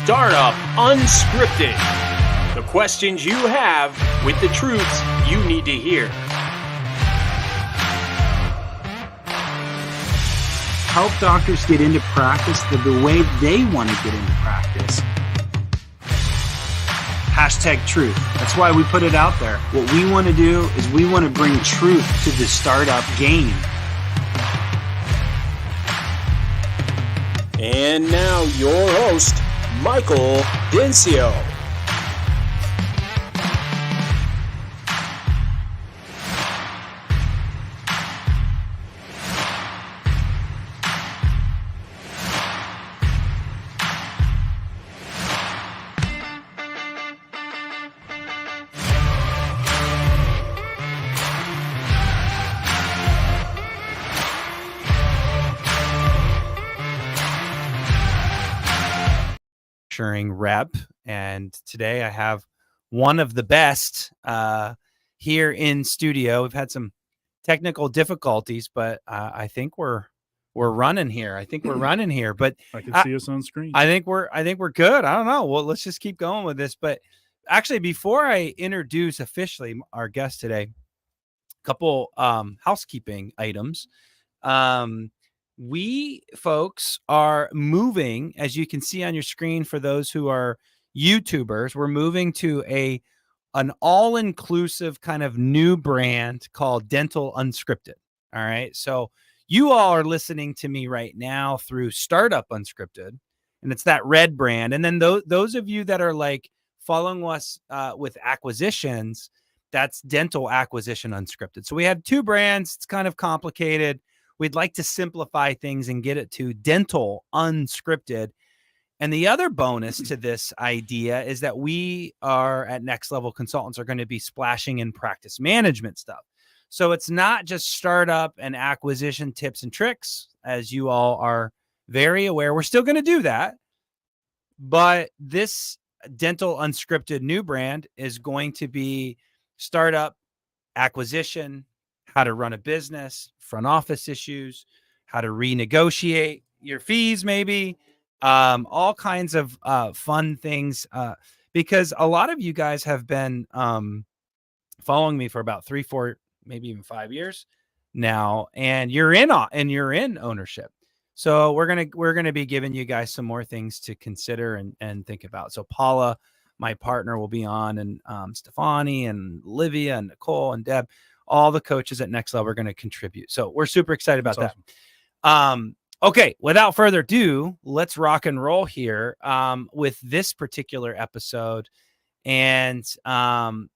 Startup Unscripted. The questions you have with the truths you need to hear. Help doctors get into practice the way they want to get into practice. Hashtag truth. That's why we put it out there. What we want to do is we want to bring truth to the startup game. And now your host, Michael Dencio. Rep, and today I have one of the best here in studio. We've had some technical difficulties, but I think we're running here. But I can see us on screen. I think we're good. I don't know. Well, let's just keep going with this. But actually, before I introduce officially our guest today, a couple housekeeping items. We folks are moving, as you can see on your screen, for those who are YouTubers, we're moving to an all-inclusive kind of new brand called Dental Unscripted. All right. So you all are listening to me right now through Startup Unscripted, and it's that red brand. And then those of you that are like following us with acquisitions, that's Dental Acquisition Unscripted. So we have two brands. It's kind of complicated. We'd like to simplify things and get it to Dental Unscripted. And the other bonus to this idea is that we are at Next Level Consultants are going to be splashing in practice management stuff. So it's not just startup and acquisition tips and tricks, as you all are very aware. We're still going to do that. But this Dental Unscripted new brand is going to be startup, acquisition, how to run a business, front office issues, how to renegotiate your fees, maybe all kinds of fun things, because a lot of you guys have been following me for about 3, 4, maybe even 5 years now, and you're in ownership. So we're gonna be giving you guys some more things to consider and think about. So Paula, my partner, will be on, and Stefani and Olivia and Nicole and Deb. All the coaches at Next Level are going to contribute. So we're super excited about that. Awesome. Okay. Without further ado, let's rock and roll here with this particular episode. And I'm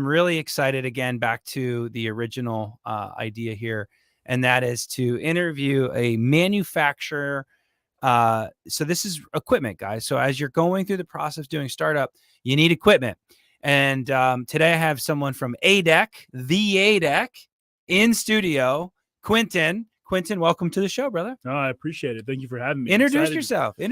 really excited, again, back to the original idea here. And that is to interview a manufacturer. So this is equipment, guys. So as you're going through the process doing startup, you need equipment. And today I have someone from ADEC, the ADEC, in studio, Quentin. Quentin, welcome to the show, brother. Oh, I appreciate it. Thank you for having me. Introduce yourself. Yeah.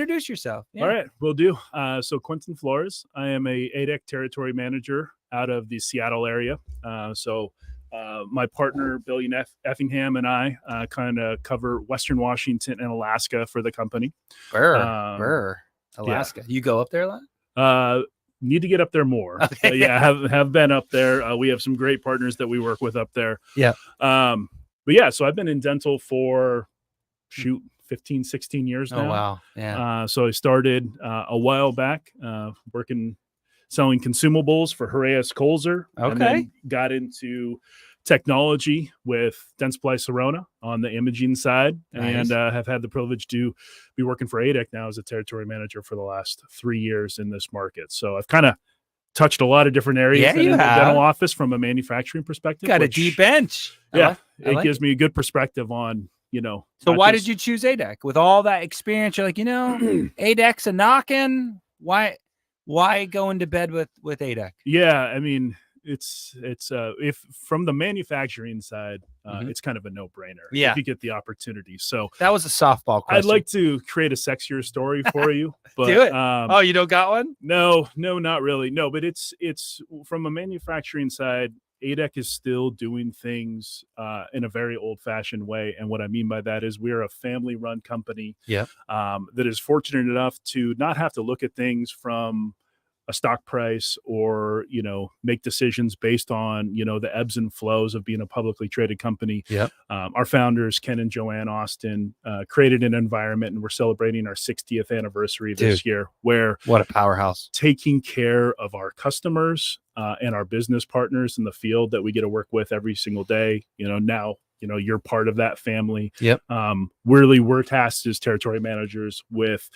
All right, will do. So Quentin Flores. I am a ADEC territory manager out of the Seattle area. My partner, Billy Effingham, and I kind of cover Western Washington and Alaska for the company. Alaska. Yeah. You go up there a lot? Need to get up there more. Okay. Have been up there. We have some great partners that we work with up there. Yeah. But yeah, so I've been in dental for 15, 16 years now. Oh, wow. Yeah. So I started a while back selling consumables for Heraeus Colzer. Okay. And then got into technology with Dentsply Sirona on the imaging side. Nice. And have had the privilege to be working for ADEC now as a territory manager for the last 3 years in this market. So I've kind of touched a lot of different areas in the dental office from a manufacturing perspective. Got a deep bench. It gives me a good perspective on, So why did you choose ADEC? With all that experience, you're like, ADEC's a knockin'. Why go into bed with ADEC? Yeah, I mean, it's if from the manufacturing side, it's kind of a no-brainer. Yeah, if you get the opportunity. So that was a softball question. I'd like to create a sexier story for you, but do it. You don't got one? No, not really. No, but it's from a manufacturing side. ADEC is still doing things in a very old-fashioned way. And what I mean by that is we're a family-run company that is fortunate enough to not have to look at things from a stock price or, make decisions based on, the ebbs and flows of being a publicly traded company. Our founders, Ken and Joanne Austin, created an environment, and we're celebrating our 60th anniversary this year, where what a powerhouse. taking care of our customers and our business partners in the field that we get to work with every single day. Now, you're part of that family. Really, we're tasked as territory managers with,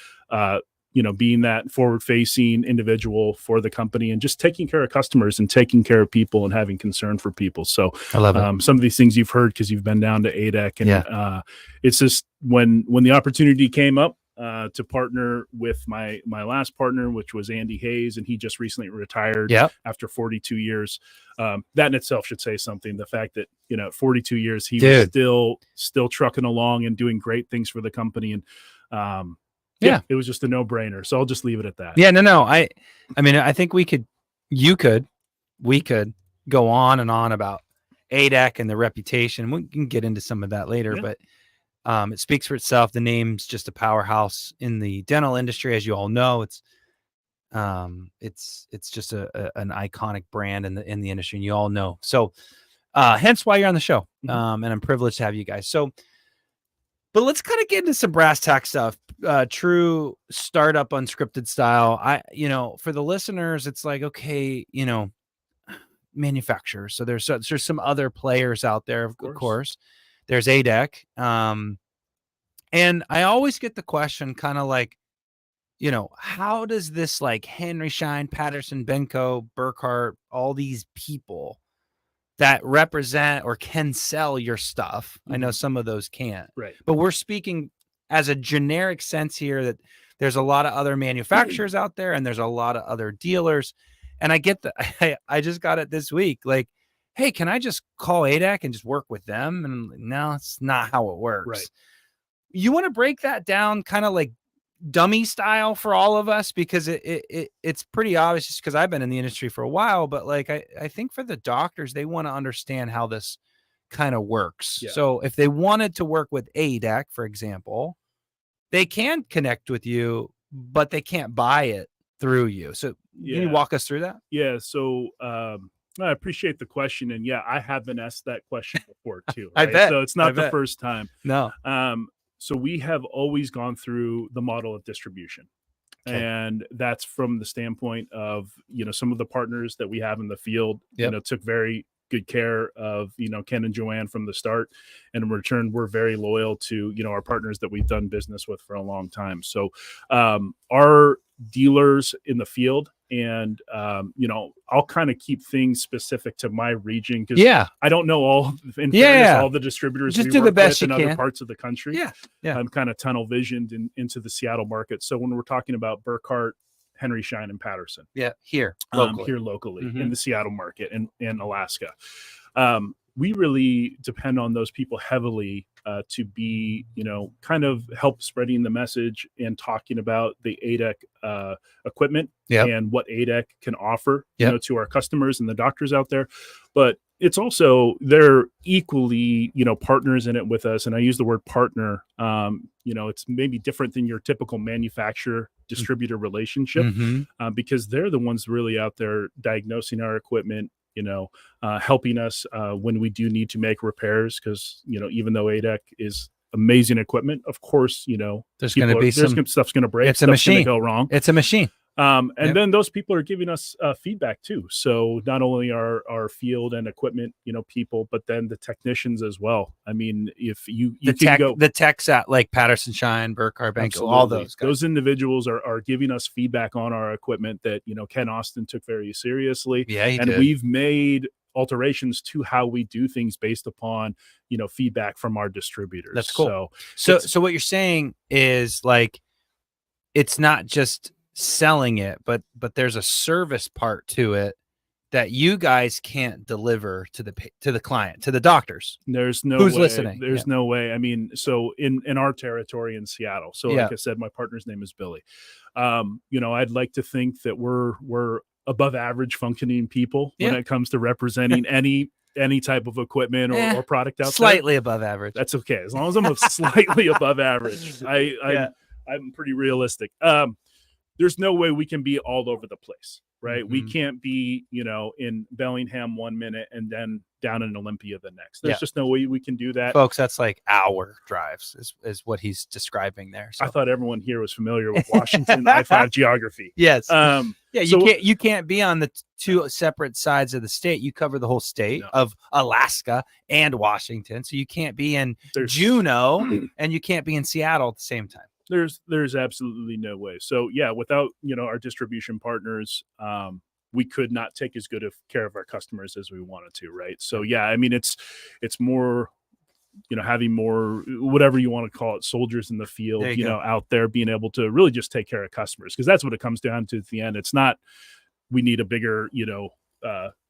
being that forward-facing individual for the company and just taking care of customers and taking care of people and having concern for people. So I love it. Some of these things you've heard because you've been down to ADEC, and it's just when the opportunity came up to partner with my last partner, which was Andy Hayes, and he just recently retired after 42 years. That in itself should say something. The fact that, at 42 years, he was still trucking along and doing great things for the company. And, it was just a no-brainer. So I'll just leave it at that. Yeah, no. I mean, I think we could go on and on about ADEC and the reputation. We can get into some of that later, but it speaks for itself. The name's just a powerhouse in the dental industry, as you all know. It's just an iconic brand in the industry, and you all know. So, hence why you're on the show. And I'm privileged to have you guys. So, but let's kind of get into some brass tack stuff. True startup unscripted style. For the listeners, it's like, okay, manufacturers. So there's some other players out there, of course. There's ADEC. And I always get the question kind of like, how does this like Henry Schein, Patterson, Benco, Burkhart, all these people that represent or can sell your stuff? I know some of those can't, right? But we're speaking as a generic sense here that there's a lot of other manufacturers out there and there's a lot of other dealers. And I get that. I just got it this week. Like, hey, can I just call ADEC and just work with them? And no, it's not how it works. Right. You want to break that down kind of like dummy style for all of us, because it's pretty obvious just because I've been in the industry for a while, but like, I think for the doctors, they want to understand how this kind of works. So if they wanted to work with ADEC, for example, they can connect with you, but they can't buy it through you. So can you walk us through that? Yeah. So, I appreciate the question. And I have been asked that question before too. I Right? bet. So it's not the first time. No. So we have always gone through the model of distribution. Okay. And that's from the standpoint of, some of the partners that we have in the field, took very good care of, Ken and Joanne from the start. And in return, we're very loyal to, our partners that we've done business with for a long time. So our dealers in the field, and I'll kind of keep things specific to my region because I don't know all the distributors. Just we do work the best with you in can. other parts of the country. I'm kind of tunnel visioned into the Seattle market. So when we're talking about Burkhart, Henry Schein, and Patterson, here locally in the Seattle market and in Alaska, we really depend on those people heavily to be, kind of help spreading the message and talking about the ADEC equipment and what ADEC can offer, to our customers and the doctors out there. But it's also, they're equally, partners in it with us. And I use the word partner. It's maybe different than your typical manufacturer distributor relationship because they're the ones really out there diagnosing our equipment, helping us when we do need to make repairs. Because, even though ADEC is amazing equipment, of course, there's going to be some stuff's going to break. It's a machine. Go wrong. It's a machine. Then those people are giving us feedback too. So not only our field and equipment, people, but then the technicians as well. I mean, if you the techs at like Patterson, Schein, Burkhart, Benco, all those guys. Those individuals are giving us feedback on our equipment that, Ken Austin took very seriously. Yeah, he and did. We've made alterations to how we do things based upon, feedback from our distributors. That's cool. So what you're saying is like, it's not just selling it, but there's a service part to it that you guys can't deliver to the client, to the doctors. There's no who's way. listening. There's no way. I mean, so in our territory in Seattle. So like I said, my partner's name is Billy. I'd like to think that we're above average functioning people when Yeah. it comes to representing any type of equipment or product out there. Slightly above average. That's okay. As long as I'm slightly above average, I'm pretty realistic. There's no way we can be all over the place, right? We can't be, in Bellingham 1 minute and then down in Olympia the next. There's just no way we can do that. Folks, that's like hour drives is what he's describing there. So. I thought everyone here was familiar with Washington I-5 geography. Yes. Yeah, you can't be on the two separate sides of the state. You cover the whole state of Alaska and Washington. So you can't be in Juneau and you can't be in Seattle at the same time. There's absolutely no way. So yeah, without, our distribution partners, we could not take as good of care of our customers as we wanted to. Right. So yeah, I mean, it's more, having more, whatever you want to call it, soldiers in the field, out there being able to really just take care of customers. Cause that's what it comes down to at the end. It's not, we need a bigger,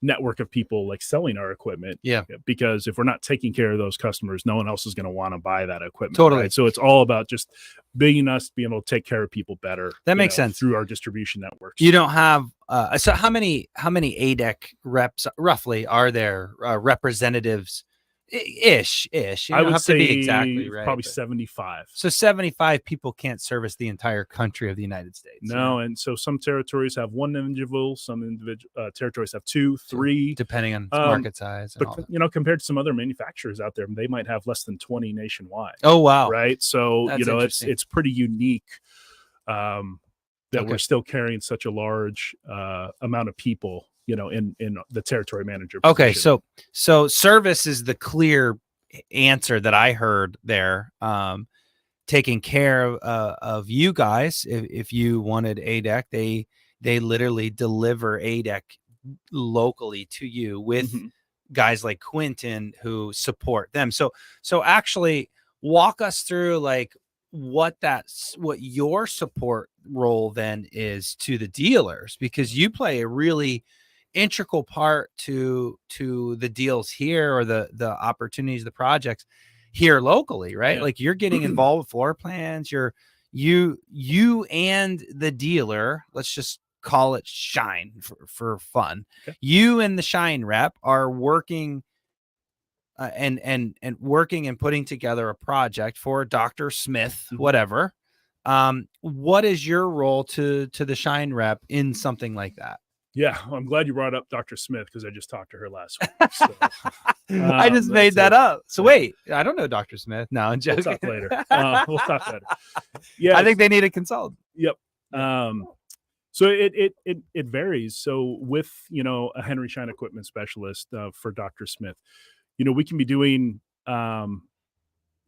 network of people like selling our equipment. Yeah. Because if we're not taking care of those customers, no one else is going to want to buy that equipment. Totally. Right? So it's all about just being able to take care of people better. That makes sense through our distribution networks. You don't have, so how many ADEC reps roughly are there, representatives ish? You I would have say to be exactly right. Probably 75. So 75 people can't service the entire country of the United States. No, and so some territories have one individual, some territories have 2, 3, depending on market size. And but compared to some other manufacturers out there, they might have less than 20 nationwide. Oh wow! Right, so That's it's pretty unique that we're still carrying such a large amount of people. In the territory manager position. Okay, so service is the clear answer that I heard there. Taking care of you guys, if you wanted ADEC, they literally deliver ADEC locally to you with guys like Quentin who support them. So actually walk us through like what your support role then is to the dealers, because you play a really integral part to the deals here or the opportunities, the projects here locally, right? Yeah. Like you're getting involved with floor plans. You and the dealer, let's just call it Shine for fun. Okay. You and the Shine rep are working and working and putting together a project for Dr. Smith, whatever. What is your role to the Shine rep in something like that? Yeah, I'm glad you brought up Dr. Smith because I just talked to her last week. So, I just made that up. So wait, I don't know Dr. Smith. No, I'm joking. We'll talk later. We'll talk later. Yeah, I think they need a consultant. Yep. So it varies. So with a Henry Schein equipment specialist for Dr. Smith, we can be doing.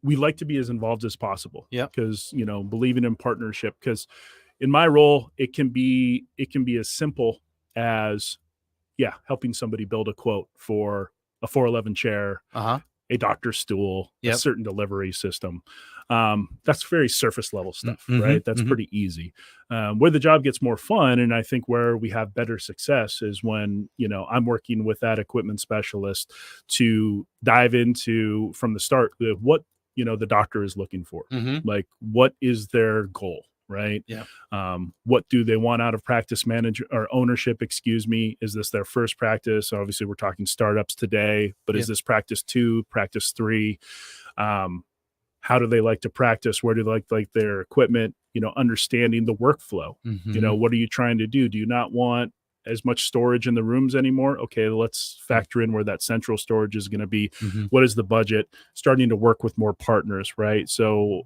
We like to be as involved as possible. Yeah. Because believing in partnership. Because in my role, it can be as simple as helping somebody build a quote for a 411 chair, a doctor's stool, a certain delivery system. That's very surface level stuff, right? That's pretty easy. Where the job gets more fun, and I think where we have better success is when, I'm working with that equipment specialist to dive into from the start what, the doctor is looking for. Like, what is their goal? Right. Yeah. What do they want out of practice manager or ownership? Excuse me. Is this their first practice? Obviously, we're talking startups today, but is this practice 2, practice 3? How do they like to practice? Where do they like their equipment? Understanding the workflow. What are you trying to do? Do you not want as much storage in the rooms anymore? Okay, let's factor in where that central storage is going to be. What is the budget? Starting to work with more partners, right? So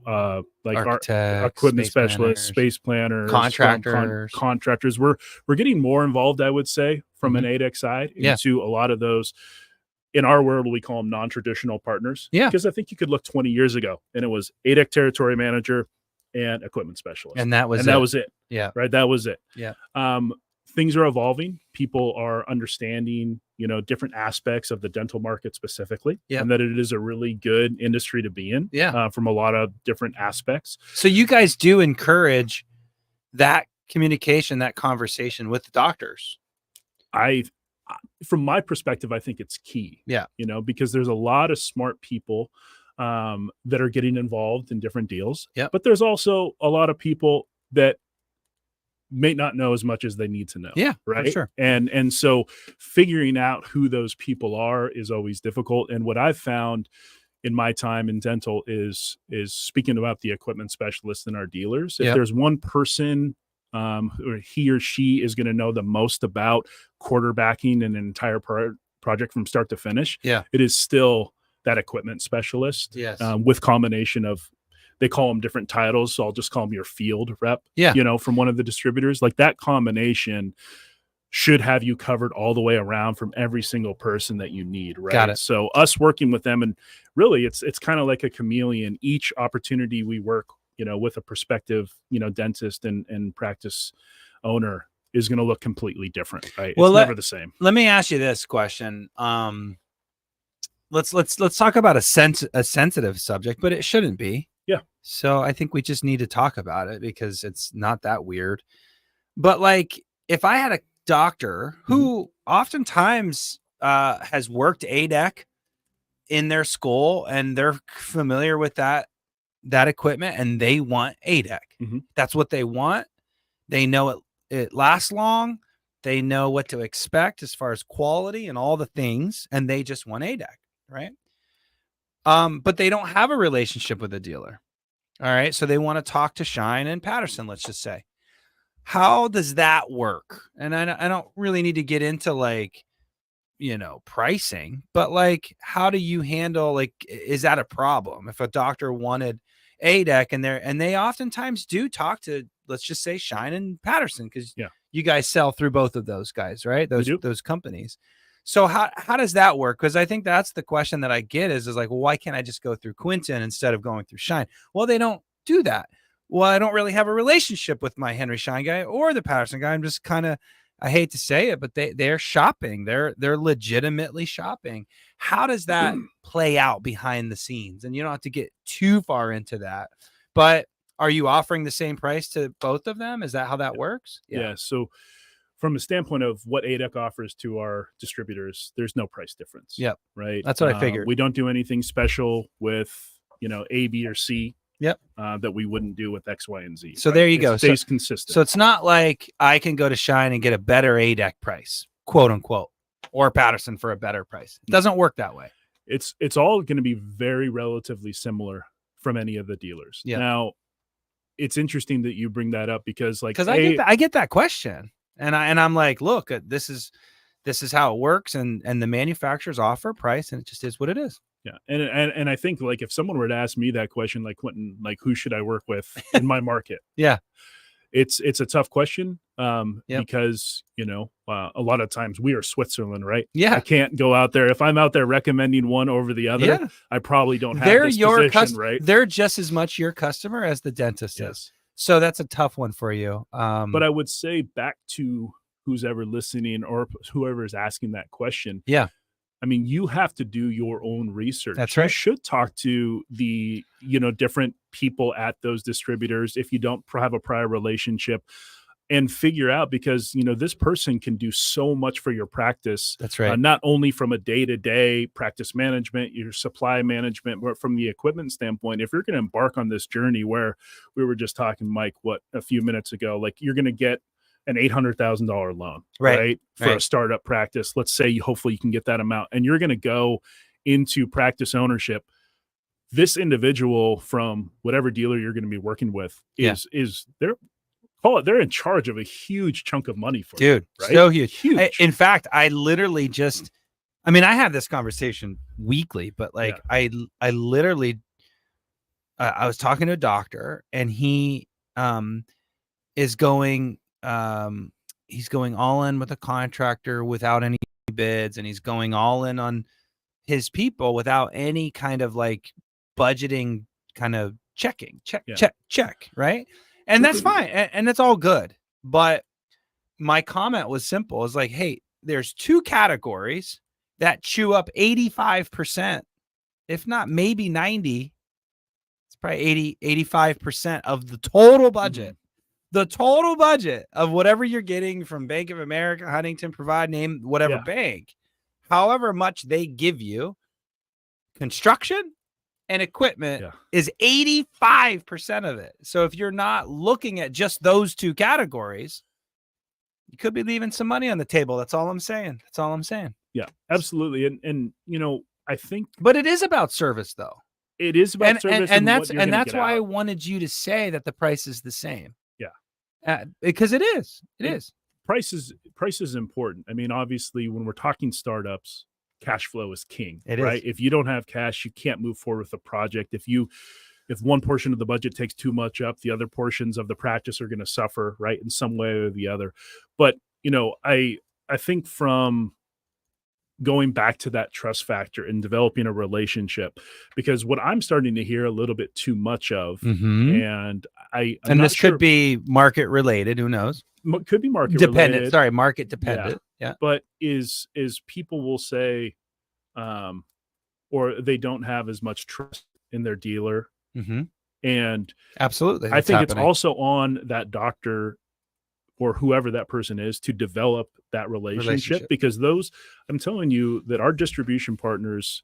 like our equipment specialists, space planners, contractors. We're getting more involved, I would say, from an ADEC side into a lot of those. In our world, we call them non-traditional partners. Yeah. Because I think you could look 20 years ago and it was ADEC territory manager and equipment specialist. And that was it. Yeah. Right. That was it. Yeah. Things are evolving. People are understanding, different aspects of the dental market specifically, and that it is a really good industry to be in from a lot of different aspects. So you guys do encourage that communication, that conversation with the doctors. From my perspective, I think it's key. Yeah. Because there's a lot of smart people that are getting involved in different deals. Yeah. But there's also a lot of people that may not know as much as they need to know. Yeah, for right. sure. And so figuring out who those people are is always difficult. And what I've found in my time in dental is speaking about the equipment specialists and our dealers. If Yep. there's one person or he or she is going to know the most about quarterbacking an entire project from start to finish, Yeah. it is still that equipment specialist. Yes. With combination of, they call them different titles, so I'll just call them your field rep. Yeah. From one of the distributors. Like that combination should have you covered all the way around from every single person that you need, right? Got it. So us working with them, and really it's kind of like a chameleon. Each opportunity we work, with a prospective, dentist and practice owner is going to look completely different, right? Well, it's never the same. Let me ask you this question. Let's talk about a sensitive subject, but it shouldn't be. Yeah. So I think we just need to talk about it because it's not that weird. But like, if I had a doctor who oftentimes has worked ADEC in their school and they're familiar with that equipment and they want ADEC. Mhm. That's what they want. They know it lasts long. They know what to expect as far as quality and all the things, and they just want ADEC, right? But they don't have a relationship with a dealer. All right. So they want to talk to Shine and Patterson, let's just say. How does that work? And I don't really need to get into like, pricing, but like, how do you handle, like, is that a problem? If a doctor wanted ADEC and they oftentimes do talk to, let's just say Shine and Patterson, because you guys sell through both of those guys, right? Those companies. So how does that work? Because I think that's the question that I get is like, well, why can't I just go through Quinton instead of going through Shine? Well, they don't do that. Well, I don't really have a relationship with my Henry Shine guy or the Patterson guy. I'm just kind of, I hate to say it, but they're shopping. They're legitimately shopping. How does that play out behind the scenes? And you don't have to get too far into that, but are you offering the same price to both of them? Is that how that works? Yeah. So from a standpoint of what ADEC offers to our distributors, there's no price difference. Yep. Right. That's what I figured. We don't do anything special with, A, B, or C. Yep. That we wouldn't do with X, Y, and Z. So there you go. It stays consistent. So it's not like I can go to Shine and get a better ADEC price, quote unquote, or Patterson for a better price. It doesn't work that way. It's all going to be very relatively similar from any of the dealers. Yeah. Now, it's interesting that you bring that up because I get that question, and I'm like, look, this is how it works, and the manufacturers offer a price, and it just is what it is. Yeah. And I think like if someone were to ask me that question, like Quinton, like who should I work with in my market? Yeah. It's a tough question because, a lot of times we are Switzerland, right? Yeah. I can't go out there. If I'm out there recommending one over the other, I probably don't have this position, right? They're just as much your customer as the dentist is. So that's a tough one for you. But I would say back to who's ever listening or whoever is asking that question. Yeah. I mean, you have to do your own research. That's right. You should talk to the, different people at those distributors if you don't have a prior relationship and figure out because, this person can do so much for your practice. That's right. Not only from a day-to-day practice management, your supply management, but from the equipment standpoint, if you're going to embark on this journey where we were just talking, Mike, a few minutes ago, like you're going to get an $800,000 loan, right? For a startup practice. Let's say hopefully you can get that amount and you're going to go into practice ownership. This individual from whatever dealer you're going to be working with is they're in charge of a huge chunk of money for you, right? So huge. Huge. In fact, I literally I have this conversation weekly, but like I literally, I was talking to a doctor and he is going, he's going all in with a contractor without any bids, and he's going all in on his people without any kind of like budgeting kind of check, right? And that's fine. And it's all good. But my comment was simple. It's like, hey, there's two categories that chew up 85%, if not maybe 90, it's probably 85% of the total budget. The total budget of whatever you're getting from Bank of America, Huntington, Provide, name whatever bank, however much they give you, construction and equipment Yeah. is 85% of it. So if you're not looking at just those two categories, you could be leaving some money on the table. That's all I'm saying. That's all I'm saying. Yeah, absolutely. And I think But it is about service, though. it is about And service, and what that's you're and gonna that's get why I out. wanted you to say that the price is the same. Yeah. Because it is. It Yeah. is. Price is important. I mean, obviously, when we're talking startups, cash flow is king, It right? is. If you don't have cash, you can't move forward with a project. If one portion of the budget takes too much up, the other portions of the practice are going to suffer, right, in some way or the other. But I think from going back to that trust factor and developing a relationship, because what I'm starting to hear a little bit too much of, Mhm. and I'm And not this sure, could be market related. Who knows? could be market Dependent. related, Sorry, market dependent. Yeah. but is people will say, um, or they don't have as much trust in their dealer, Mm-hmm. and Absolutely. I think it's happening. also on that doctor or whoever that person is to develop that relationship, because I'm telling you that our distribution partners,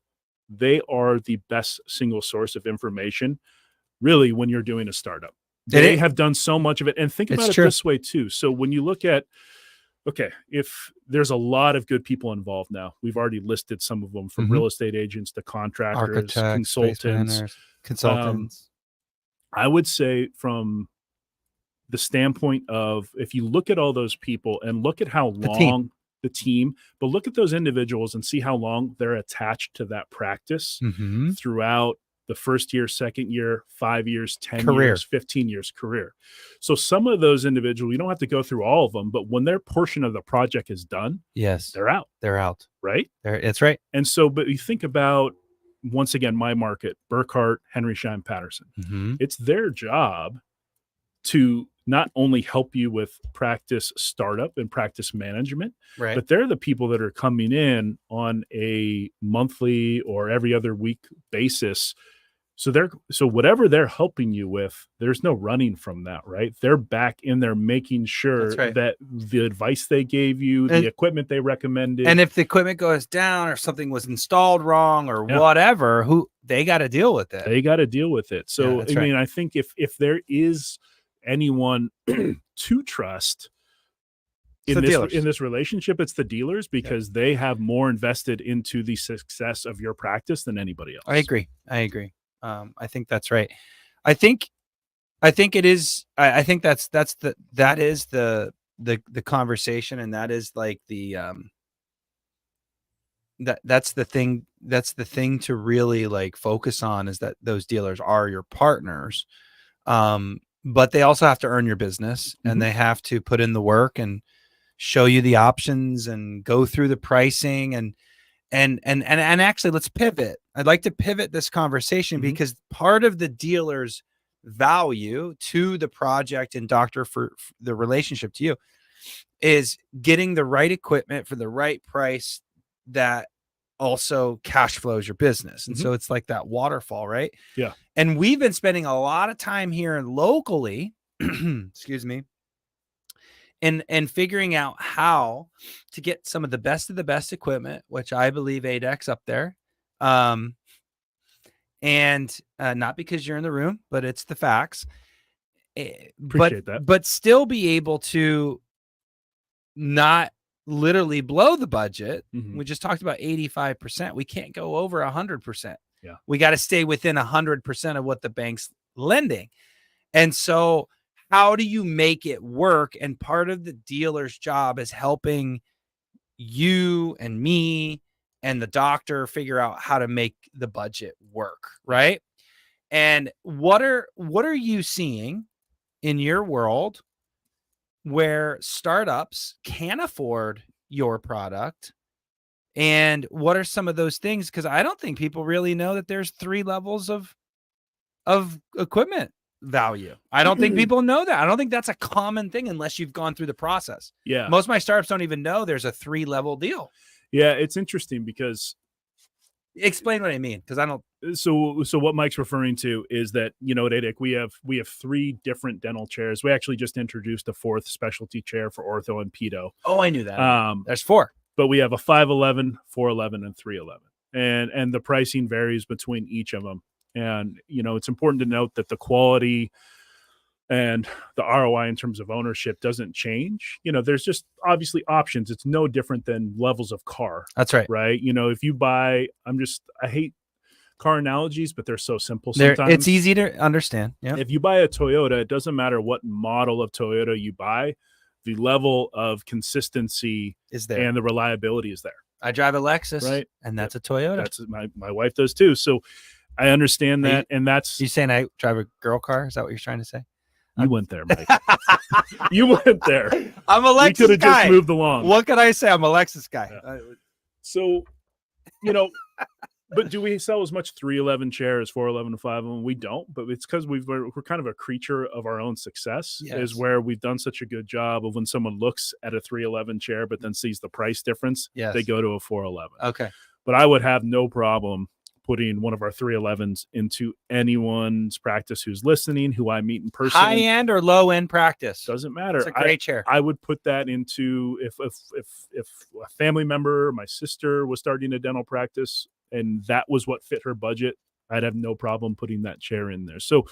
they are the best single source of information, really, when you're doing a startup. They have done so much of it. And think about it this way too. So when you look at, okay, if there's a lot of good people involved now, we've already listed some of them, from real estate agents to contractors, architects, consultants. I would say from the standpoint of, if you look at all those people and look at how long the team, but look at those individuals and see how long they're attached to that practice throughout the first year, second year, 5 years, 10 years, 15 years career. So some of those individuals, you don't have to go through all of them, but when their portion of the project is done, Yes, they're out, right? That's right. And so, but you think about, once again, my market, Burkhart, Henry Schein Patterson, it's their job to not only help you with practice startup and practice management, Right. but they're the people that are coming in on a monthly or every other week basis. So whatever they're helping you with, there's no running from that, right? They're back in there making sure that the advice they gave you, the equipment they recommended, and if the equipment goes down or something was installed wrong or whatever, they got to deal with it. They got to deal with it. So I mean, I think if there is anyone to trust in this relationship, it's the dealers, because they have more invested into the success of your practice than anybody else. I agree. I think that's right. I think it is. I think that is the conversation, and that is like the that's the thing to really like focus on, is that those dealers are your partners. But they also have to earn your business, and they have to put in the work and show you the options and go through the pricing and actually, let's pivot. I'd like to pivot this conversation because part of the dealer's value to the project and doctor for the relationship to you is getting the right equipment for the right price that also cash flows your business. And so it's like that waterfall, right? Yeah. And we've been spending a lot of time here locally, excuse me, and figuring out how to get some of the best equipment, which I believe ADEX up there. And not because you're in the room, but it's the facts. Appreciate that. But still be able to not literally blow the budget. We just talked about 85%. We can't go over 100%. Yeah. We got to stay within 100% of what the bank's lending. And so how do you make it work? And part of the dealer's job is helping you and me and the doctor figure out how to make the budget work, right? And what are you seeing in your world where startups can afford your product? And what are some of those things? Because I don't think people really know that there's 3 levels of equipment value. I don't think people know that. I don't think that's a common thing unless you've gone through the process. Yeah. Most of my startups don't even know there's a 3-level deal. Yeah, it's interesting because explain what I mean, because I don't. So what Mike's referring to is that, at ADEC we have 3 different dental chairs. We actually just introduced a 4th specialty chair for ortho and pedo. Oh, I knew that. There's 4. But we have a 511, 411, and 311. And the pricing varies between each of them. And, it's important to note that the quality and the ROI in terms of ownership doesn't change. There's just obviously options. It's no different than levels of car. That's right. Right. If you buy, I hate car analogies, but they're so simple sometimes. It's easy to understand. Yeah. If you buy a Toyota, it doesn't matter what model of Toyota you buy, the level of consistency Is there. and the reliability is there. I drive a Lexus, Right. and that's a Toyota. That's my wife does too. So I understand that. And that's, You saying I drive a girl car? Is that what you're trying to say? you went there, Mike. You went there. I'm a We Lexus could have guy. just moved along. What can I say? I'm a Lexus guy. Yeah. So, but do we sell as much 311 chair as 411 and 511? We don't, but it's because we're kind of a creature of our own success. Yes. Is where we've done such a good job of when someone looks at a 311 chair, but then sees the price difference, Yes. they go to a 411. Okay. But I would have no problem putting one of our 311s into anyone's practice who's listening, who I meet in person. High end or low end practice? Doesn't matter. It's a great chair. I would put that into if a family member, my sister was starting a dental practice and that was what fit her budget, I'd have no problem putting that chair in there. So,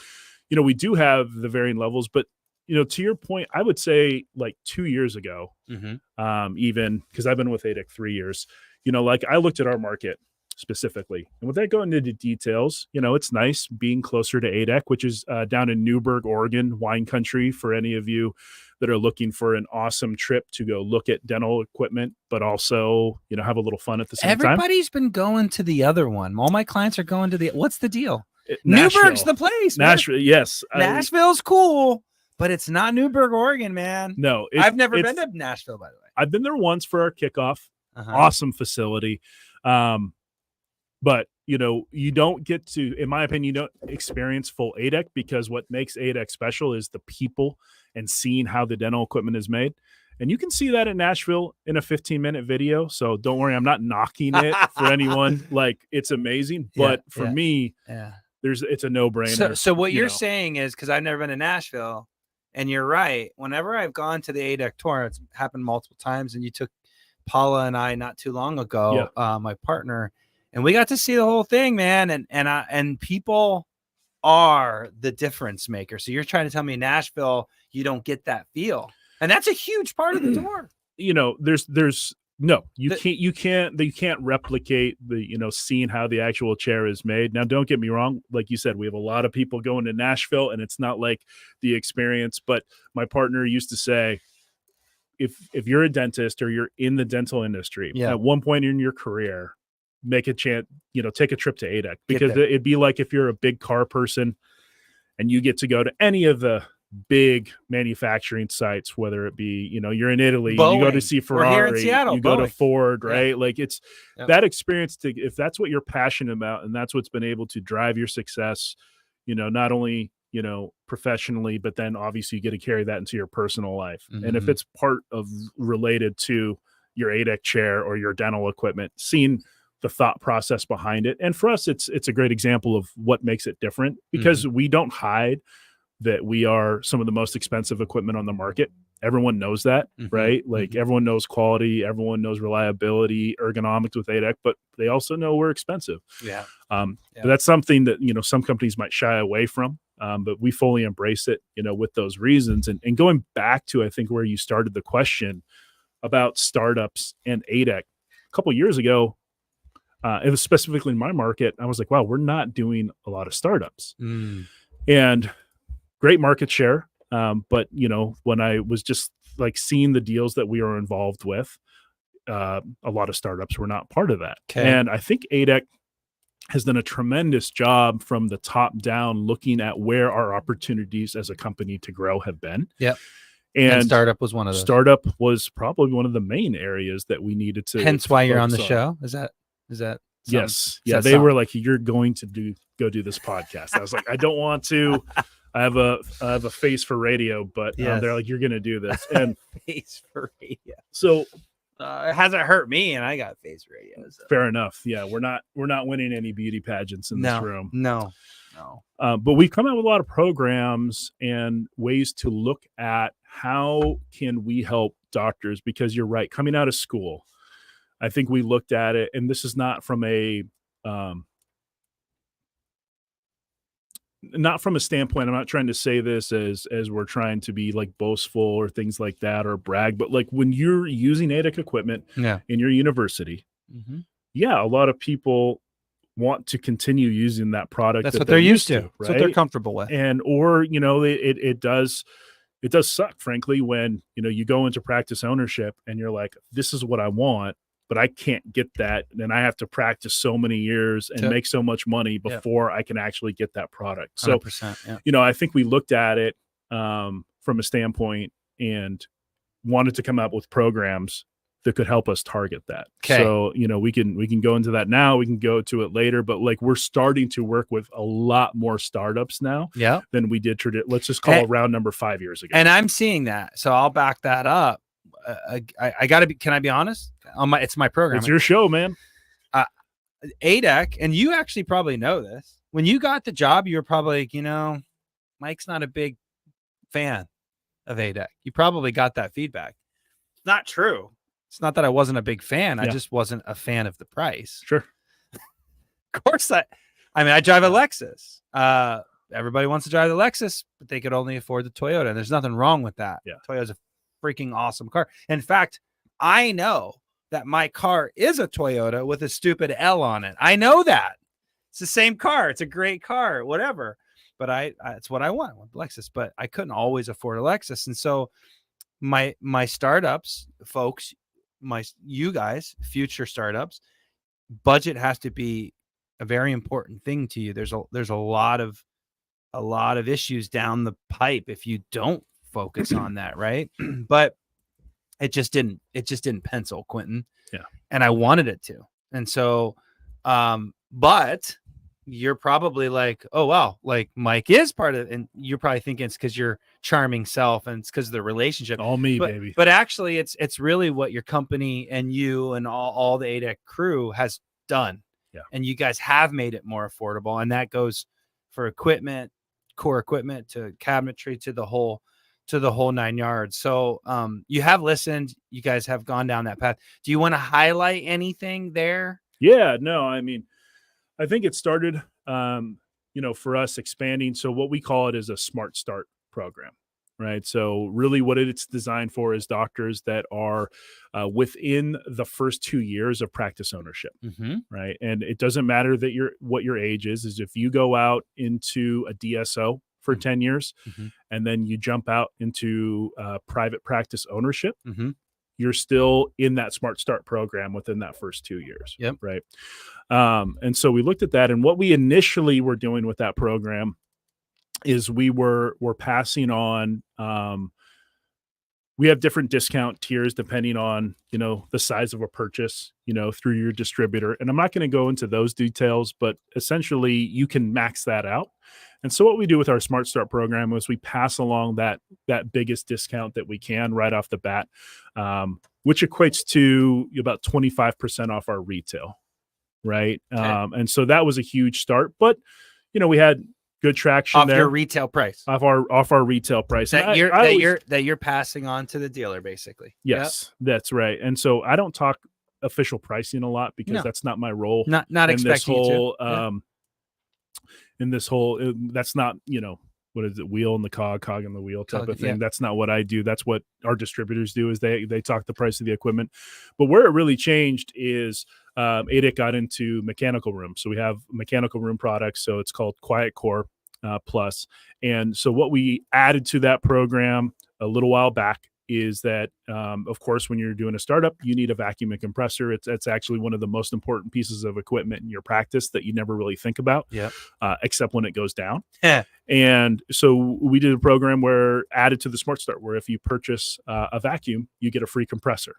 we do have the varying levels, but to your point, I would say like 2 years ago, even because I've been with ADEC 3 years, like I looked at our market specifically, and without going into details, it's nice being closer to ADEC, which is down in Newberg, Oregon, wine country, for any of you that are looking for an awesome trip to go look at dental equipment, but also, have a little fun at the same time. Everybody's been going to the other one. All my clients are going to what's the deal? Nashville. Newberg's the place. Man. Nashville, yes. Nashville's cool, but it's not Newberg, Oregon, man. No. I've never been to Nashville, by the way. I've been there once for our kickoff. Uh-huh. Awesome facility. But, you don't get to, in my opinion, you don't experience full ADEC, because what makes ADEC special is the people and seeing how the dental equipment is made. And you can see that in Nashville in a 15-minute video. So don't worry, I'm not knocking it for anyone. Like, it's amazing. But for me, it's a no-brainer. So what you're saying is, because I've never been to Nashville, and you're right, whenever I've gone to the ADEC tour, it's happened multiple times, and you took Paula and I not too long ago, my partner, and we got to see the whole thing, man. And people are the difference maker. So you're trying to tell me in Nashville, you don't get that feel. And that's a huge part of the tour. You can't replicate the, seeing how the actual chair is made. Now, don't get me wrong. Like you said, we have a lot of people going to Nashville, and it's not like the experience, but my partner used to say, if you're a dentist or you're in the dental industry at one point in your career, make a chance, take a trip to ADEC, because it'd be like if you're a big car person and you get to go to any of the big manufacturing sites, whether it be, you're in Italy, Boeing. you go to see Ferrari, here in Seattle, you go to Boeing. Ford, right? Like it's that experience if that's what you're passionate about and that's what's been able to drive your success, not only, professionally, but then obviously you get to carry that into your personal life. Mm-hmm. And if it's part of related to your ADEC chair or your dental equipment, seeing the thought process behind it. And for us, it's a great example of what makes it different, because we don't hide that we are some of the most expensive equipment on the market. Everyone knows that, right? Like everyone knows quality, everyone knows reliability, ergonomics with ADEC, but they also know we're expensive. But that's something that, some companies might shy away from, but we fully embrace it, with those reasons. And going back to, I think, where you started the question about startups and ADEC, a couple of years ago, it was specifically in my market, I was like, wow, we're not doing a lot of startups. And great market share. But, when I was just like seeing the deals that we are involved with, a lot of startups were not part of that. Okay. And I think ADEC has done a tremendous job from the top down, looking at where our opportunities as a company to grow have been. Yep. And startup was one of those. Startup was probably one of the main areas that we needed to. Hence why you're on the show. Is that? Yes. Yeah. They were like, you're going to go do this podcast. I was like, I don't want to. I have a face for radio, but they're like, you're going to do this. And face for radio. So it hasn't hurt me, and I got face radio. So. Fair enough. Yeah, we're not winning any beauty pageants in this room. No. But we come out with a lot of programs and ways to look at how can we help doctors, because you're right. Coming out of school, I think we looked at it, and this is not from a not from a standpoint, I'm not trying to say this as we're trying to be like boastful or things like that or brag, but like when you're using ADEC equipment Yeah. in your university, yeah, a lot of people want to continue using that product. That's that what they're used to. right? That's what they're comfortable with. And or it does suck, frankly, when you go into practice ownership and you're like, this is what I want, but I can't get that, and I have to practice so many years and make so much money before I can actually get that product. So 100%, yeah. I think we looked at it from a standpoint and wanted to come up with programs that could help us target that. Okay. So, we can go into that now, we can go to it later, but like we're starting to work with a lot more startups now than we did. Let's just call round number 5 years ago. And I'm seeing that. So I'll back that up. I gotta be, can I be honest? It's my program. It's your show, man. ADEC, and you actually probably know this. When you got the job, you were probably like, Mike's not a big fan of ADEC. You probably got that feedback. It's not true. It's not that I wasn't a big fan. I just wasn't a fan of the price. Sure. Of course, I drive a Lexus. Everybody wants to drive the Lexus, but they could only afford the Toyota. And there's nothing wrong with that. Yeah. Toyota's a freaking awesome car. In fact, I know that my car is a Toyota with a stupid L on it. I know that. It's the same car. It's a great car, whatever. But it's what I want with Lexus. But I couldn't always afford a Lexus. And so my startups, folks, you guys, future startups, budget has to be a very important thing to you. There's a lot of issues down the pipe if you don't focus on that, right? But it just didn't pencil, Quentin. Yeah. And I wanted it to. And so but you're probably like, oh wow, like Mike is part of it, and you're probably thinking it's because you're charming self and it's because of the relationship. All me, baby. But actually it's really what your company and you and all the ADEC crew has done. Yeah. And you guys have made it more affordable. And that goes for equipment, core equipment, to cabinetry, to the whole 9 yards. So you have listened, you guys have gone down that path. Do you want to highlight anything there? Yeah, no, I mean, I think it started, for us expanding. So what we call it is a Smart Start program, right? So really what it's designed for is doctors that are within the first 2 years of practice ownership, right? And it doesn't matter that what your age is if you go out into a DSO for 10 years and then you jump out into private practice ownership, you're still in that Smart Start program within that first 2 years. Yep. Right. And so we looked at that, and what we initially were doing with that program is we're passing on, we have different discount tiers depending on, the size of a purchase, through your distributor. And I'm not going to go into those details, but essentially you can max that out. And so what we do with our Smart Start program is we pass along that biggest discount that we can right off the bat, which equates to about 25% off our retail, right? Okay. And so that was a huge start, but we had good traction off there. Your retail price, off our retail price that you're passing on to the dealer, basically. Yes, that's right. And so I don't talk official pricing a lot because that's not my role. Not expecting you to. In this whole, that's not, what is it? Wheel in the cog in the wheel type of thing. Yeah. That's not what I do. That's what our distributors do, is they talk the price of the equipment. But where it really changed is ADEC got into mechanical room. So we have mechanical room products. So it's called Quiet Core Plus. And so what we added to that program a little while back is that, of course, when you're doing a startup, you need a vacuum and compressor. It's actually one of the most important pieces of equipment in your practice that you never really think about, except when it goes down. And so we did a program where added to the Smart Start, where if you purchase a vacuum, you get a free compressor.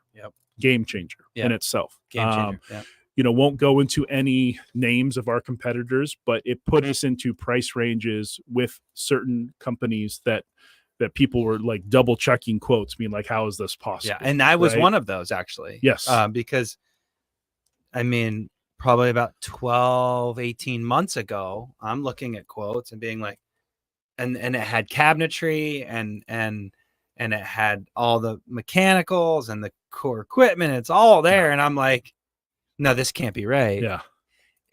Game changer in itself. Game changer. Won't go into any names of our competitors, but it put us into price ranges with certain companies that people were like double checking quotes, being like, how is this possible? Yeah. And I was one of those, actually. Yes. Because probably about 12, 18 months ago, I'm looking at quotes and being like, and it had cabinetry and it had all the mechanicals and the core equipment. It's all there. And I'm like, no, this can't be right. Yeah.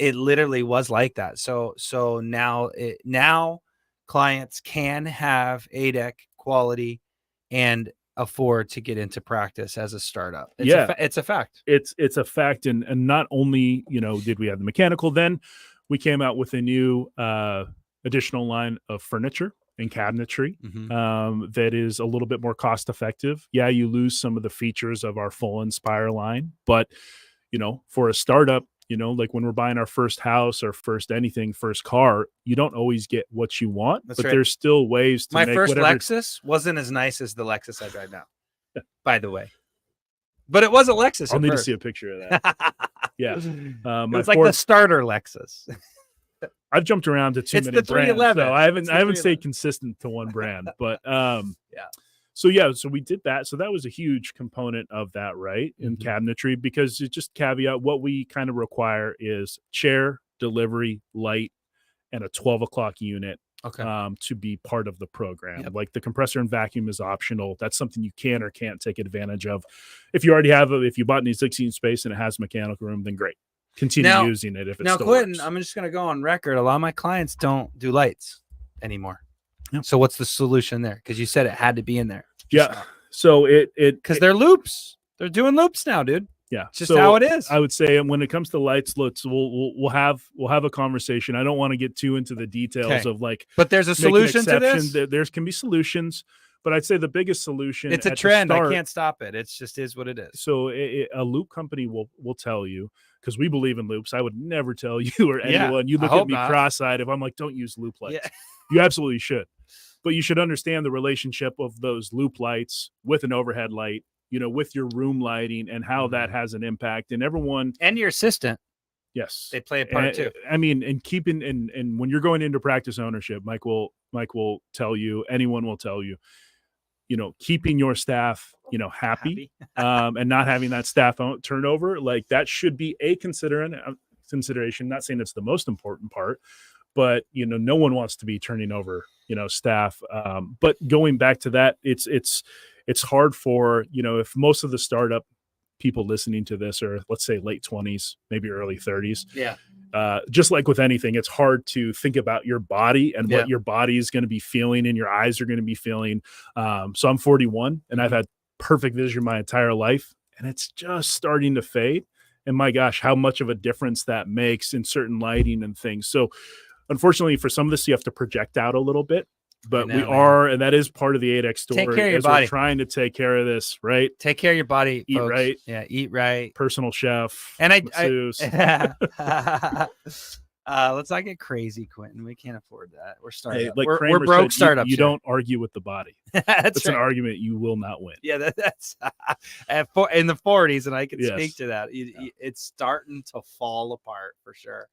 it literally was like that. So now clients can have ADEC quality and afford to get into practice as a startup. It's a fact. It's a fact. And not only, did we have the mechanical, then we came out with a new additional line of furniture and cabinetry that is a little bit more cost effective. Yeah, you lose some of the features of our full Inspire line, but for a startup, like when we're buying our first house or first car, you don't always get what you want. That's but right. There's still ways to My make first whatever. Lexus wasn't as nice as the Lexus I drive now, by the way. But it was a Lexus. I'll at need first. to see a picture of that. Yeah. It's like the starter Lexus. I've jumped around to too It's many the brands, 311. so I haven't It's the 311. stayed consistent to one brand. But Yeah. So we did that. So that was a huge component of that, right? In cabinetry, because it just caveat what we kind of require is chair, delivery, light, and a 12 o'clock unit. Okay. To be part of the program. Yep. Like the compressor and vacuum is optional. That's something you can or can't take advantage of. If you already have if you bought an 16 space and it has mechanical room, then great. Continue using it if it now, still Quentin, works. I'm just going to go on record. A lot of my clients don't do lights anymore. Yep. So what's the solution there? Because you said it had to be in there. Yeah. So because they're loops. They're doing loops now, dude. Yeah, it's just how it is. I would say when it comes to lights, we'll have a conversation. I don't want to get too into the details of but there's a solution to this. There can be solutions, but I'd say the biggest solution. It's a trend. I can't stop it. It's just is what it is. So a loop company will tell you, because we believe in loops. I would never tell you or anyone. You look at me cross-eyed if I'm like, don't use loop lights. Yeah. You absolutely should, but you should understand the relationship of those loop lights with an overhead light. With your room lighting and how that has an impact, and everyone and your assistant. Yes, they play a part too. I mean, and keeping and when you're going into practice ownership, Mike will tell you, anyone will tell you, keeping your staff, happy. And not having that staff turnover, like that should be a consideration. Not saying it's the most important part, but no one wants to be turning over, staff. But going back to that, it's hard for, if most of the startup people listening to this are, let's say, late 20s, maybe early 30s. Yeah. Just like with anything, it's hard to think about your body and what your body is going to be feeling and your eyes are going to be feeling. So I'm 41 and I've had perfect vision my entire life, and it's just starting to fade. And my gosh, how much of a difference that makes in certain lighting and things. So unfortunately, for some of this, you have to project out a little bit. But and that is part of the ADEC story. Take care of your body. We're trying to take care of this, right? Take care of your body. Eat folks. right. Yeah, eat right. Personal chef. And masseuse. Let's not get crazy, Quentin. We can't afford that. We're startup. Hey, like we're broke startups. You don't argue with the body. That's an argument you will not win. Yeah, that's in the 40s, and I can speak to that. It's starting to fall apart for sure.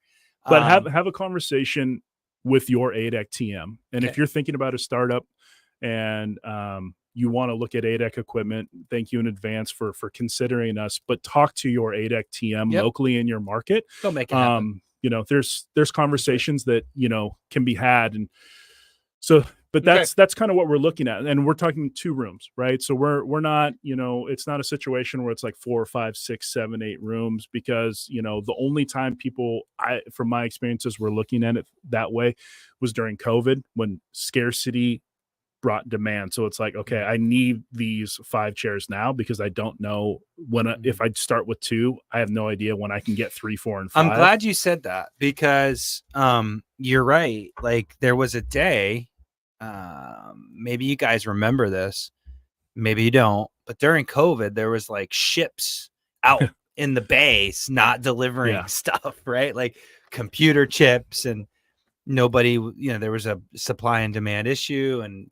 But have a conversation with your ADEC TM. And if you're thinking about a startup and you want to look at ADEC equipment, thank you in advance for considering us, but talk to your ADEC TM locally in your market. They'll make it happen. There's conversations that, can be had. And so, but that's kind of what we're looking at. And we're talking 2 rooms, right? So we're not, it's not a situation where it's like 4 or 5, 6, 7, 8 rooms, because, the only time from my experiences, were looking at it that way was during COVID, when scarcity brought demand. So it's like, okay, I need these 5 chairs now, because I don't know if I start with 2, I have no idea when I can get 3, 4, and 5. I'm glad you said that, because you're right. Like there was a day, maybe you guys remember this, maybe you don't, but during COVID, there was like ships out in the bays not delivering stuff, right? Like computer chips, and nobody, there was a supply and demand issue and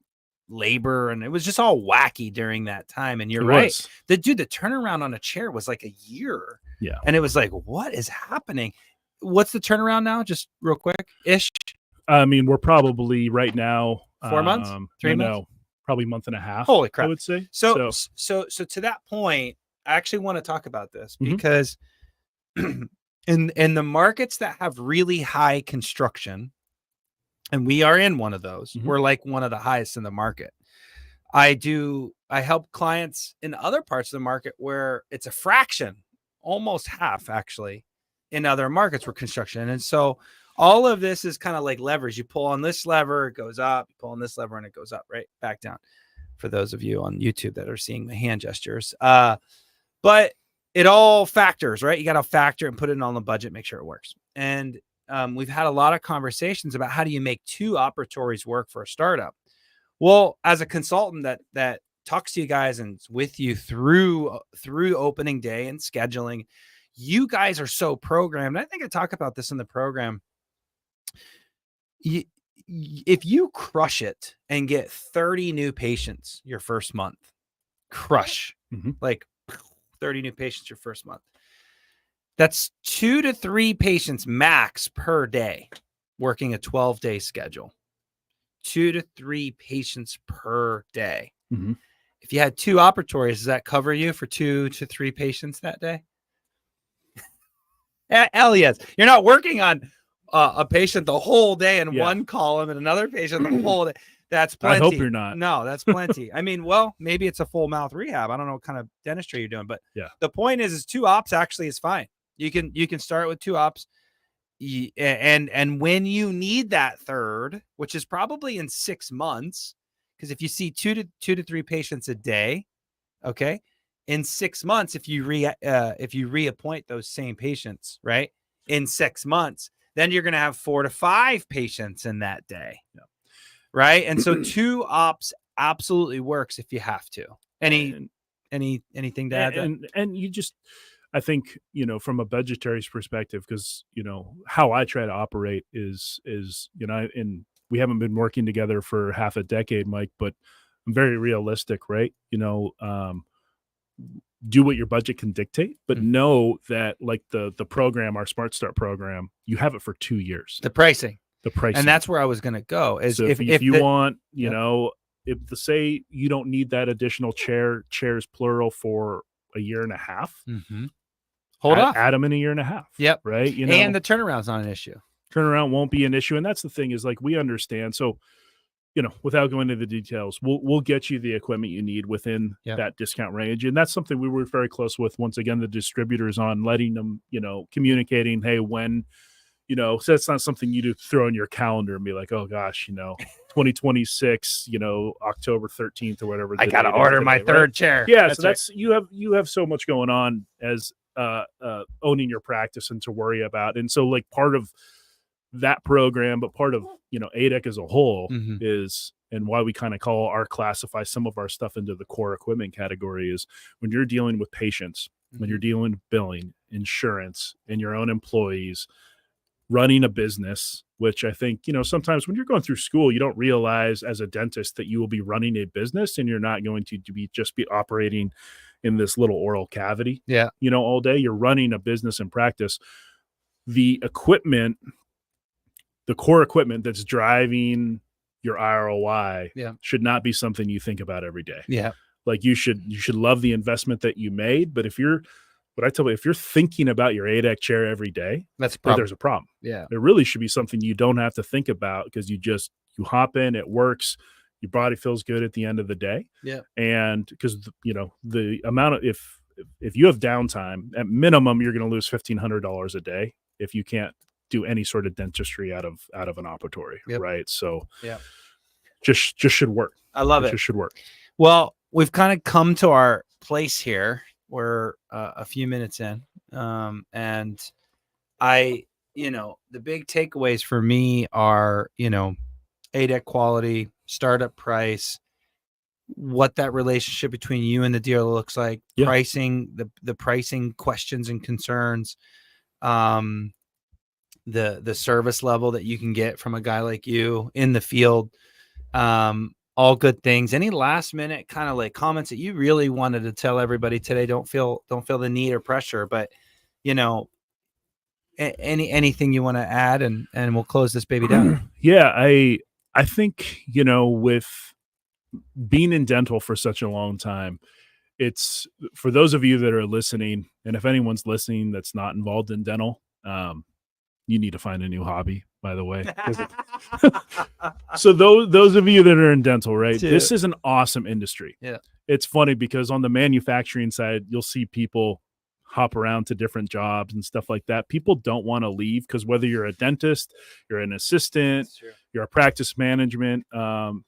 labor, and it was just all wacky during that time. And you're right. The turnaround on a chair was like a year. Yeah. And it was like, what is happening? What's the turnaround now? Just real quick ish. I mean, we're probably right now 4 months, 3 months. No, probably a month and a half. Holy crap! I would say. So to that point, I actually want to talk about this because in the markets that have really high construction, and we are in one of those, we're like one of the highest in the market. I help clients in other parts of the market where it's a fraction, almost half actually, in other markets where construction. And so all of this is kind of like levers. You pull on this lever, it goes up. You pull on this lever and it goes up, right back down. For those of you on YouTube that are seeing the hand gestures. But it all factors, right? You got to factor and put it on the budget, make sure it works. And we've had a lot of conversations about how do you make 2 operatories work for a startup? Well, as a consultant that talks to you guys and is with you through opening day and scheduling, you guys are so programmed. I think I talk about this in the program. If you crush it and get 30 new patients your first month, like 30 new patients your first month, that's 2 to 3 patients max per day working a 12-day schedule. 2 to 3 patients per day. Mm-hmm. If you had 2 operatories, does that cover you for 2 to 3 patients that day? Hell yes. You're not working on a patient the whole day in one column and another patient the whole day. That's plenty. I hope you're not. No, that's plenty. I mean, well, maybe it's a full mouth rehab. I don't know what kind of dentistry you're doing, but the point is 2 ops actually is fine. You can start with 2 ops. And when you need that third, which is probably in 6 months, because if you see 2 to 3 patients a day, okay, in 6 months, if you reappoint those same patients, right, in 6 months, then you're going to have 4 to 5 patients in that day, right? And so 2 ops absolutely works if you have to. Anything to add? And you just, I think, from a budgetary perspective, because, how I try to operate is, and we haven't been working together for half a decade, Mike, but I'm very realistic, right? Do what your budget can dictate, but know that like the program, our Smart Start program, you have it for 2 years. The pricing. And that's where I was going to go. Is so if you want, if say you don't need that additional chairs plural for a year and a half, hold off. Add them in a year and a half. Yep. Right. And the turnaround's not an issue. Turnaround won't be an issue. And that's the thing is like, we understand. So, without going into the details, we'll get you the equipment you need within that discount range. And that's something we work very close with, once again, the distributors on letting them, communicating, hey, when, so it's not something you do throw in your calendar and be like, oh gosh, 2026, October 13th or whatever. I got to order my third chair. Yeah. So that's, you have so much going on as owning your practice and to worry about. And so like part of that program, but part of, ADEC as a whole is, and why we kind of classify some of our stuff into the core equipment category is when you're dealing with patients, when you're dealing with billing, insurance, and your own employees, running a business, which I think, sometimes when you're going through school, you don't realize as a dentist that you will be running a business and you're not going to be operating in this little oral cavity, all day. You're running a business and practice. The equipment, the core equipment that's driving your ROI should not be something you think about every day. Yeah. Like you should love the investment that you made, but if you're thinking about your ADEC chair every day, that's a problem. There's a problem. Yeah. It really should be something you don't have to think about because you hop in, it works, your body feels good at the end of the day. Yeah. And because, the amount of, if you have downtime, at minimum, you're going to lose $1,500 a day if you can't do any sort of dentistry out of an operatory. Right. So just should work. I love it. Just should work. Well, we've kind of come to our place here. We're a few minutes in. And the big takeaways for me are, ADEC quality, startup price, what that relationship between you and the dealer looks like, pricing, the pricing questions and concerns, the service level that you can get from a guy like you in the field, all good things. Any last minute kind of like comments that you really wanted to tell everybody today? Don't feel the need or pressure, but anything you want to add, and we'll close this baby down. Yeah, I think with being in dental for such a long time, it's for those of you that are listening, and if anyone's listening that's not involved in dental, you need to find a new hobby, by the way. So those of you that are in dental, right? This is an awesome industry. Yeah. It's funny because on the manufacturing side, you'll see people hop around to different jobs and stuff like that. People don't want to leave because whether you're a dentist, you're an assistant, you're a practice management, or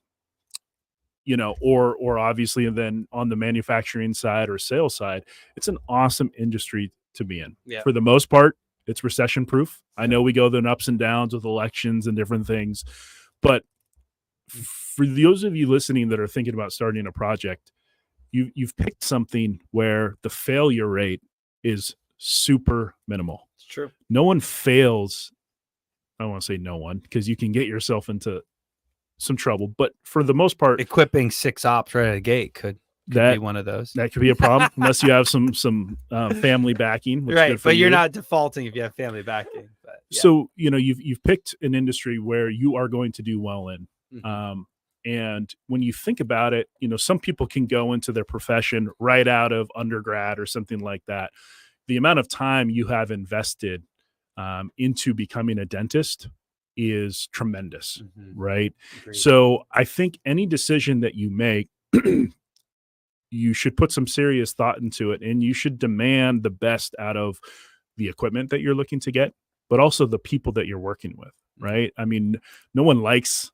obviously then on the manufacturing side or sales side, it's an awesome industry to be in. Yeah. For the most part, it's recession proof. I know we go through ups and downs with elections and different things, but for those of you listening that are thinking about starting a project, you've picked something where the failure rate is super minimal. It's true. No one fails. I don't want to say no one, because you can get yourself into some trouble, but for the most part, Equipping 6 ops right at the gate could be one of those. That could be a problem unless you have some family backing. Which Right, good for but you're you. not defaulting if you have family backing. But yeah. So you've picked an industry where you are going to do well in. Mhm. And when you think about it, some people can go into their profession right out of undergrad or something like that. The amount of time you have invested into becoming a dentist is tremendous, Mhm. right? Agreed. So I think any decision that you make, you should put some serious thought into it, and you should demand the best out of the equipment that you're looking to get, but also the people that you're working with, right? I mean, no one likes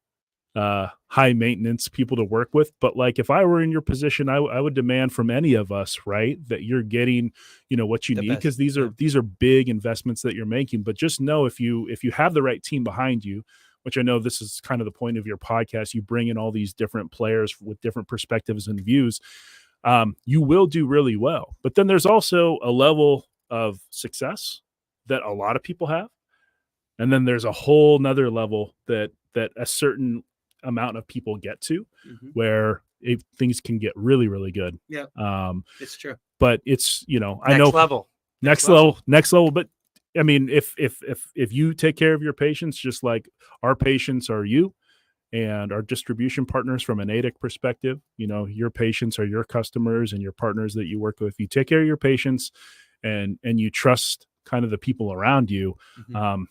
high maintenance people to work with, but like if I were in your position, I would demand from any of us, right, that you're getting what you The need, best, because these are big investments that you're making. But just know if you have the right team behind you, which I know this is kind of the point of your podcast, you bring in all these different players with different perspectives and views, you will do really well. But then there's also a level of success that a lot of people have, and then there's a whole nother level that a certain amount of people get to, Mhm. where things can get really, really good. Yeah. It's true. But it's, I Next know level. next level. But I mean, if you take care of your patients, just like our patients are you and our distribution partners from an ADEC perspective, your patients are your customers and your partners that you work with. You take care of your patients and you trust kind of the people around you. Mhm.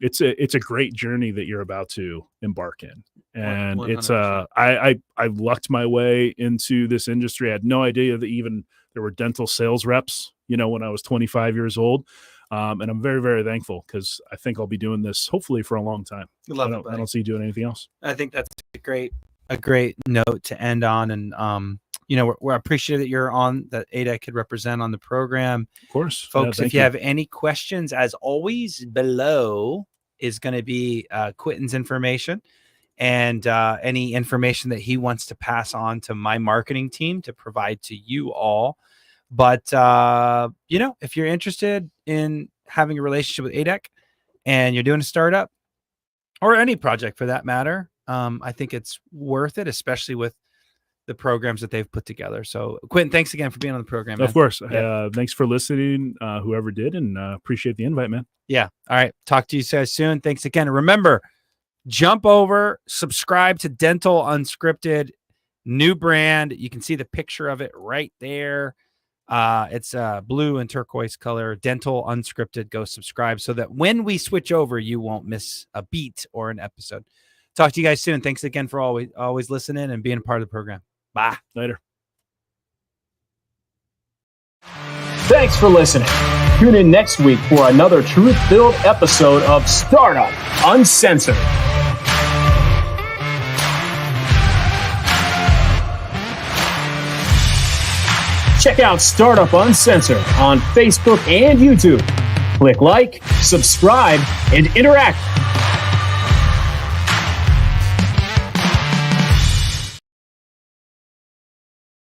It's a great journey that you're about to embark in. And 100%. I lucked my way into this industry. I had no idea that even there were dental sales reps, when I was 25 years old. And I'm very, very thankful, because I think I'll be doing this hopefully for a long time. Love I it, buddy. don't see you doing anything else. I think that's a great note to end on. And we're appreciative that you're on, that ADEC could represent on the program. Of course. Folks, Yeah, if you have any questions, as always, below is going to be Quinton's information and any information that he wants to pass on to my marketing team to provide to you all. But, if you're interested in having a relationship with ADEC and you're doing a startup or any project for that matter, I think it's worth it, especially with the programs that they've put together. So Quinton, thanks again for being on the program, man. Of course. Yeah. Thanks for listening, whoever did, and appreciate the invite, man. Yeah. All right. Talk to you guys soon. Thanks again. And remember, jump over, subscribe to Dental Unscripted, new brand. You can see the picture of it right there. It's blue and turquoise color, Dental Unscripted. Go subscribe so that when we switch over, you won't miss a beat or an episode. Talk to you guys soon. Thanks again for always listening and being a part of the program. Bye. Later. Thanks for listening. Tune in next week for another truth-filled episode of Startup Uncensored. Check out Startup Uncensored on Facebook and YouTube. Click like, subscribe, and interact